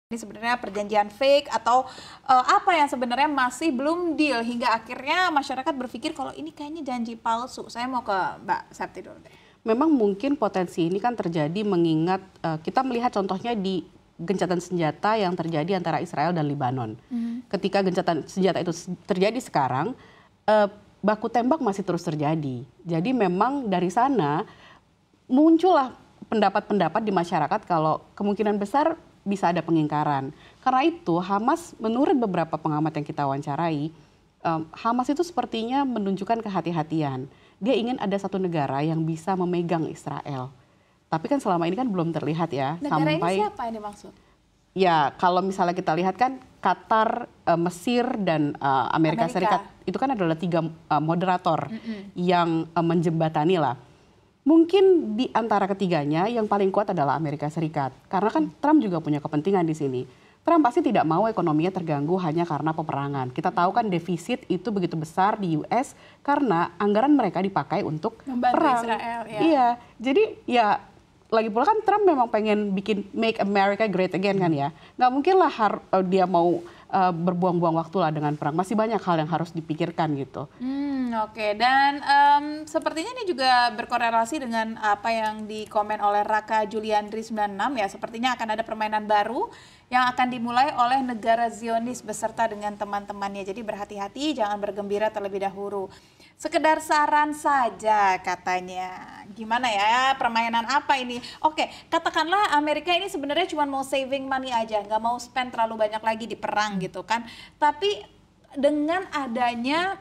Ini sebenarnya perjanjian fake atau apa yang sebenarnya masih belum deal hingga akhirnya masyarakat berpikir kalau ini kayaknya janji palsu. Saya mau ke Mbak Septi dulu deh. Memang mungkin potensi ini kan terjadi mengingat kita melihat contohnya di gencatan senjata yang terjadi antara Israel dan Lebanon. Ketika gencatan senjata itu terjadi sekarang, baku tembak masih terus terjadi. Jadi memang dari sana muncullah pendapat-pendapat di masyarakat kalau kemungkinan besar bisa ada pengingkaran. Karena itu Hamas menurut beberapa pengamat yang kita wawancarai, Hamas itu sepertinya menunjukkan kehati-hatian. Dia ingin ada satu negara yang bisa memegang Israel. Tapi kan selama ini kan belum terlihat ya. Negara sampai ini siapa yang dimaksud? Ya kalau misalnya kita lihat kan Qatar, Mesir, dan Amerika Serikat itu kan adalah tiga moderator yang menjembatani lah. Mungkin di antara ketiganya yang paling kuat adalah Amerika Serikat. Karena kan Trump juga punya kepentingan di sini. Trump pasti tidak mau ekonominya terganggu hanya karena peperangan. Kita tahu kan defisit itu begitu besar di US karena anggaran mereka dipakai untuk membantu perang. Israel, ya. Iya, jadi ya lagi pula kan Trump memang pengen bikin make America great again kan ya. Nggak mungkin lah dia mau berbuang-buang waktu lah dengan perang. Masih banyak hal yang harus dipikirkan gitu. Oke. Dan sepertinya ini juga berkorelasi dengan apa yang dikomen oleh Raka Juliandri 96 ya. Sepertinya akan ada permainan baru yang akan dimulai oleh negara Zionis beserta dengan teman-temannya. Jadi berhati-hati, jangan bergembira terlebih dahulu. Sekedar saran saja katanya. Gimana ya, permainan apa ini? Oke, katakanlah Amerika ini sebenarnya cuma mau saving money aja, nggak mau spend terlalu banyak lagi di perang gitu kan. Tapi dengan adanya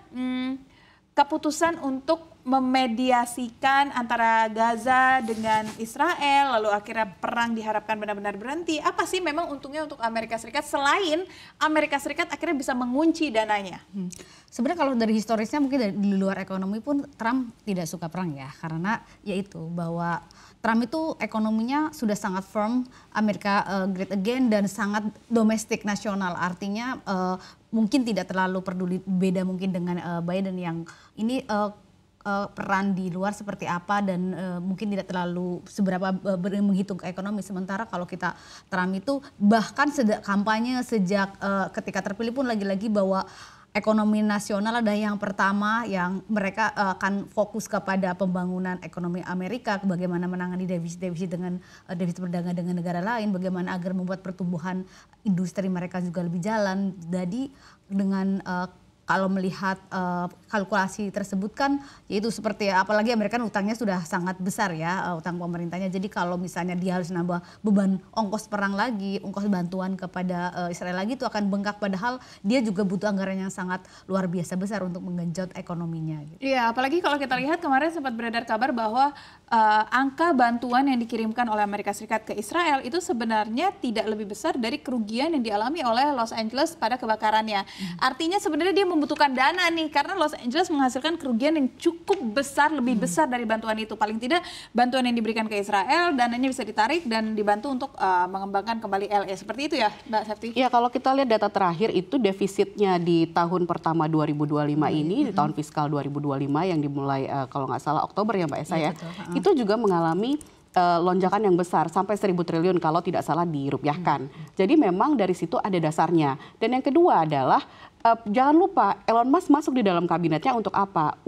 keputusan untuk memediasikan antara Gaza dengan Israel, lalu akhirnya perang diharapkan benar-benar berhenti. Apa sih memang untungnya untuk Amerika Serikat selain Amerika Serikat akhirnya bisa mengunci dananya? Sebenarnya kalau dari historisnya mungkin di luar ekonomi pun Trump tidak suka perang ya, karena yaitu bahwa Trump itu ekonominya sudah sangat firm, Amerika great again dan sangat domestik nasional, artinya mungkin tidak terlalu peduli, beda mungkin dengan Biden yang ini peran di luar seperti apa dan mungkin tidak terlalu seberapa menghitung ke ekonomi. Sementara kalau kita Trump itu bahkan kampanye sejak ketika terpilih pun lagi-lagi bahwa ekonomi nasional adalah yang pertama yang mereka akan fokus kepada pembangunan ekonomi Amerika, bagaimana menangani defisit dengan defisit perdagangan dengan negara lain, bagaimana agar membuat pertumbuhan industri mereka juga lebih jalan. Jadi dengan kalau melihat kalkulasi tersebut kan yaitu seperti apalagi Amerika kan utangnya sudah sangat besar ya, utang pemerintahnya. Jadi kalau misalnya dia harus nambah beban ongkos perang lagi, ongkos bantuan kepada Israel lagi itu akan bengkak, padahal dia juga butuh anggaran yang sangat luar biasa besar untuk menggenjot ekonominya. Gitu. Iya, apalagi kalau kita lihat kemarin sempat beredar kabar bahwa angka bantuan yang dikirimkan oleh Amerika Serikat ke Israel itu sebenarnya tidak lebih besar dari kerugian yang dialami oleh Los Angeles pada kebakarannya. Artinya sebenarnya dia membutuhkan dana nih karena Los Angeles menghasilkan kerugian yang cukup besar, lebih besar dari bantuan itu. Paling tidak bantuan yang diberikan ke Israel dananya bisa ditarik dan dibantu untuk mengembangkan kembali LA. Seperti itu ya Mbak Septi? Ya kalau kita lihat data terakhir itu defisitnya di tahun pertama 2025 ini, di tahun fiskal 2025 yang dimulai kalau nggak salah Oktober ya Mbak Esa ya. Itu juga mengalami lonjakan yang besar sampai 1.000 triliun kalau tidak salah dirupiahkan. Jadi memang dari situ ada dasarnya. Dan yang kedua adalah jangan lupa Elon Musk masuk di dalam kabinetnya untuk apa?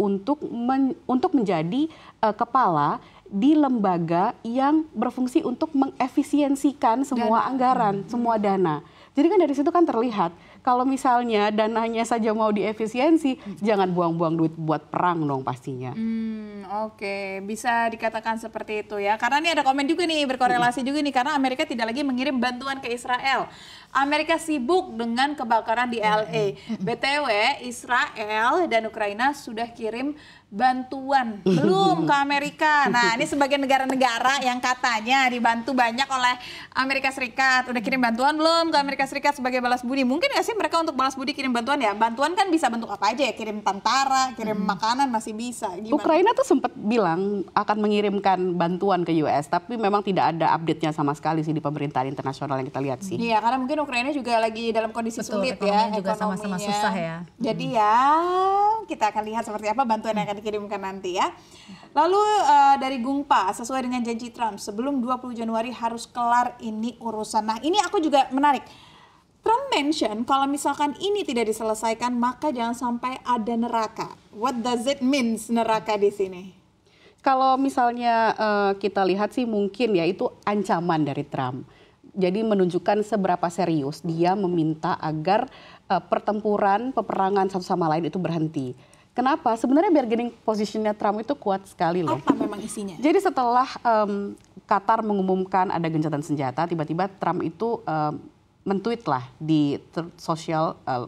Untuk menjadi kepala di lembaga yang berfungsi untuk mengefisiensikan semua anggaran, semua dana. Jadi kan dari situ kan terlihat kalau misalnya dananya saja mau diefisiensi, jangan buang-buang duit buat perang dong pastinya. Oke, bisa dikatakan seperti itu ya. Karena ini ada komen juga nih, berkorelasi juga nih. Karena Amerika tidak lagi mengirim bantuan ke Israel. Amerika sibuk dengan kebakaran di LA. BTW, Israel dan Ukraina sudah kirim bantuan belum ke Amerika. Nah, ini sebagai negara-negara yang katanya dibantu banyak oleh Amerika Serikat. Udah kirim bantuan belum ke Amerika Serikat sebagai balas budi? Mungkin nggak sih mereka untuk balas budi kirim bantuan ya? Bantuan kan bisa bentuk apa aja ya? Kirim tentara, kirim makanan masih bisa. Gimana? Ukraina tuh sempat bilang akan mengirimkan bantuan ke US, tapi memang tidak ada update-nya sama sekali sih di pemerintahan internasional yang kita lihat sih. Iya, karena mungkin mungkin Ukraina juga lagi dalam kondisi Betul, sulit ya ekonominya juga sama-sama ekonominya. susah ya. Jadi ya kita akan lihat seperti apa bantuan yang akan dikirimkan nanti ya. Lalu dari Gungpa, sesuai dengan janji Trump sebelum 20 Januari harus kelar ini urusan. Nah ini aku juga menarik. Trump mention kalau misalkan ini tidak diselesaikan maka jangan sampai ada neraka. What does it means neraka di sini? Kalau misalnya kita lihat sih mungkin ya itu ancaman dari Trump. Jadi menunjukkan seberapa serius dia meminta agar pertempuran, peperangan satu sama lain itu berhenti. Kenapa? Sebenarnya bargaining positionnya Trump itu kuat sekali loh. Apa memang isinya? Jadi setelah Qatar mengumumkan ada gencatan senjata, tiba-tiba Trump itu men-tweet lah di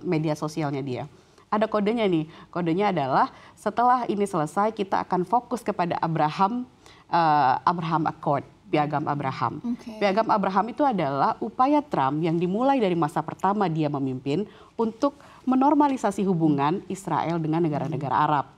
media sosialnya dia. Ada kodenya nih, kodenya adalah setelah ini selesai kita akan fokus kepada Abraham Accord. Piagam Abraham. Okay. Piagam Abraham itu adalah upaya Trump yang dimulai dari masa pertama dia memimpin untuk menormalisasi hubungan Israel dengan negara-negara Arab.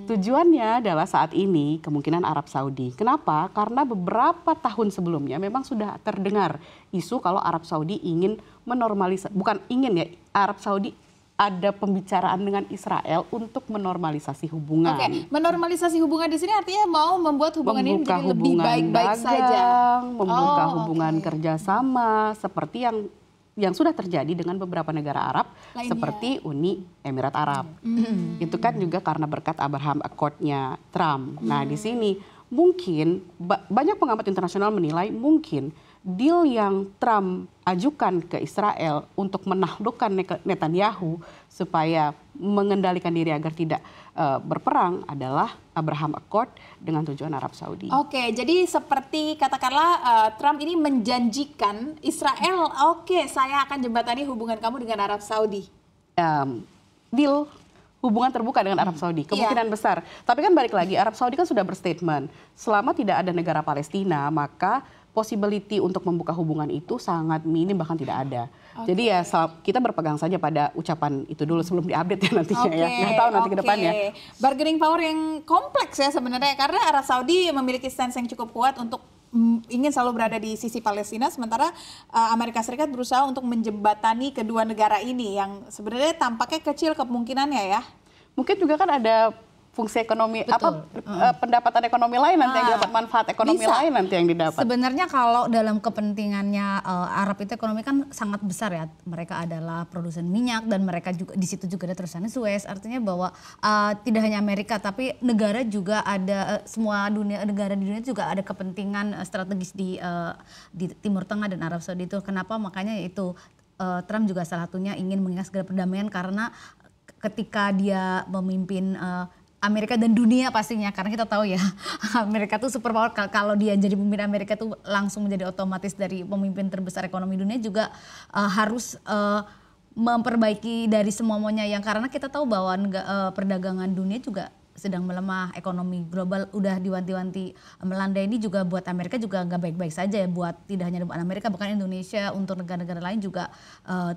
Tujuannya adalah saat ini kemungkinan Arab Saudi. Kenapa? Karena beberapa tahun sebelumnya memang sudah terdengar isu kalau Arab Saudi ingin menormalisasi, bukan ingin ya, Arab Saudi ada pembicaraan dengan Israel untuk menormalisasi hubungan. Oke, menormalisasi hubungan di sini artinya mau membuat hubungan ini menjadi lebih baik-baik saja. Membuka hubungan kerjasama seperti yang sudah terjadi dengan beberapa negara Arab lainnya. Seperti Uni Emirat Arab. Itu kan juga karena berkat Abraham Accord-nya Trump. Nah di sini mungkin banyak pengamat internasional menilai mungkin deal yang Trump ajukan ke Israel untuk menaklukkan Netanyahu supaya mengendalikan diri agar tidak berperang adalah Abraham Accord dengan tujuan Arab Saudi. Oke, jadi seperti katakanlah Trump ini menjanjikan Israel, oke, saya akan jembatani hubungan kamu dengan Arab Saudi. Deal hubungan terbuka dengan Arab Saudi, kemungkinan besar. Tapi kan balik lagi, Arab Saudi kan sudah berstatement, selama tidak ada negara Palestina, maka possibility untuk membuka hubungan itu sangat minim, bahkan tidak ada. Jadi ya kita berpegang saja pada ucapan itu dulu sebelum diupdate ya nantinya ya. Nggak tahu nanti ke depannya. Bargaining power yang kompleks ya sebenarnya, karena Arab Saudi memiliki stance yang cukup kuat untuk ingin selalu berada di sisi Palestina, sementara Amerika Serikat berusaha untuk menjembatani kedua negara ini yang sebenarnya tampaknya kecil kemungkinannya ya. Mungkin juga kan ada fungsi ekonomi, pendapatan ekonomi lain nanti yang dapat, manfaat ekonomi lain nanti yang didapat. Sebenarnya kalau dalam kepentingannya Arab itu ekonomi kan sangat besar ya. Mereka adalah produsen minyak dan mereka juga di situ juga ada terusannya Suez. Artinya bahwa tidak hanya Amerika tapi negara juga ada, semua negara di dunia juga ada kepentingan strategis di Timur Tengah dan Arab Saudi itu. Kenapa? Makanya itu Trump juga salah satunya ingin mengingat segala perdamaian, karena ketika dia memimpin Amerika dan dunia pastinya, karena kita tahu ya Amerika tuh superpower, kalau dia jadi pemimpin Amerika tuh langsung menjadi otomatis dari pemimpin terbesar ekonomi dunia, juga harus memperbaiki dari semua maunya yang, karena kita tahu bahwa perdagangan dunia juga sedang melemah, ekonomi global udah diwanti-wanti melandai. Ini juga buat Amerika juga nggak baik-baik saja ya, buat tidak hanya buat Amerika, bahkan Indonesia, untuk negara-negara lain juga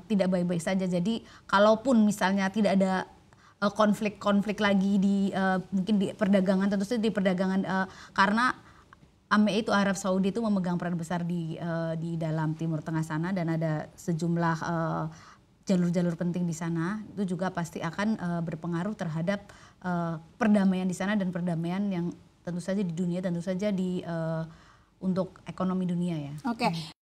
tidak baik-baik saja. Jadi kalaupun misalnya tidak ada konflik lagi di mungkin di perdagangan, tentu saja di perdagangan karena AME itu Arab Saudi itu memegang peran besar di dalam Timur Tengah sana, dan ada sejumlah jalur-jalur penting di sana, itu juga pasti akan berpengaruh terhadap perdamaian di sana dan perdamaian yang tentu saja di dunia, tentu saja di untuk ekonomi dunia ya. Oke.